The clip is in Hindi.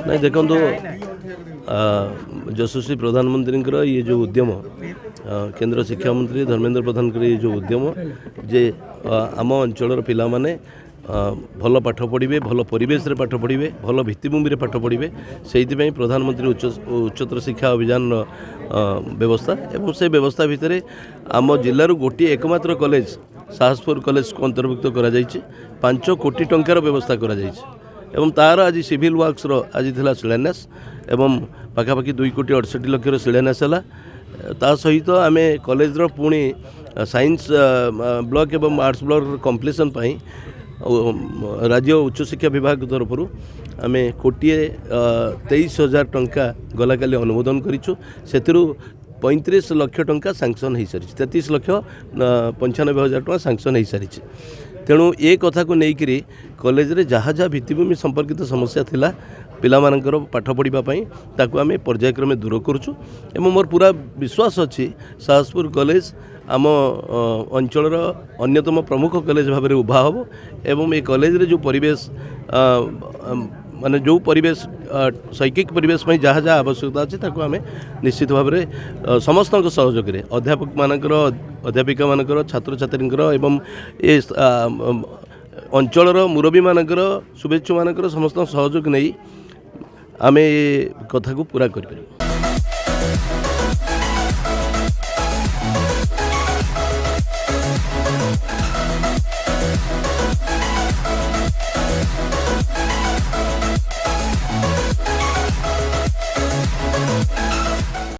नहीं देखो यशस्वी प्रधानमंत्री ये जो उद्यम केंद्र शिक्षा मंत्री धर्मेंद्र प्रधान ये जो उद्यम जे आम अंचल पिला माने भल पाठ पढ़े भल परिवेश रे पाठ पढ़े भल भित्तिभूमि रे पाठ पढ़े से प्रधानमंत्री उच्चतर शिक्षा अभियान व्यवस्था एवं से व्यवस्था भितर आम जिलूर गोटे एकमात्र कॉलेज साहसपुर कॉलेज को अंतर्भुक्त करा 5 कोटी टंकार व्यवस्था करा एवं तार आज सिविल वर्क्स आज थिला शिलान्यास एवं पाखापाखि 2 कोटी 68 लाख शिलान्यास है ता सहित आम कॉलेज पुणी साइंस ब्लॉक एवं आर्ट्स ब्लॉक कम्प्लीसन पाई राज्य उच्च शिक्षा विभाग तरफ आम 1,23,000 टंका गला काली अनुमोदन करूँ से 35 लाख टंका सांक्शन हो सारी 33 लाख 95,000 टंका सांक्शन हो सारी तेणु ये कथा को लेकर कॉलेज रे जहाँ जहाँ भित्तिभूमि संपर्कित समस्या थिला पिला मानकर पाठ पढ़ापी ताकू आम पर्यायक्रमे दूर करुचु एवं मोर पूरा विश्वास अच्छी साहसपुर कॉलेज आम अंचल अन्यतम प्रमुख कॉलेज भाव में उभा हम एवं ये कॉलेज रे जो परिवेश माने जो परिवेश शैक्षिक परिवेश में जहाँ जहाँ आवश्यकता अच्छी ताकू आम निश्चित भाव में समस्त सहयोग में अध्यापक मानकर अध्यापिका मानकर छात्र छात्री एवं ये अंचल मुरबी मानकर शुभेच्छु मानकर समस्त सहयोग नहीं आम ये कथा को पूरा कर।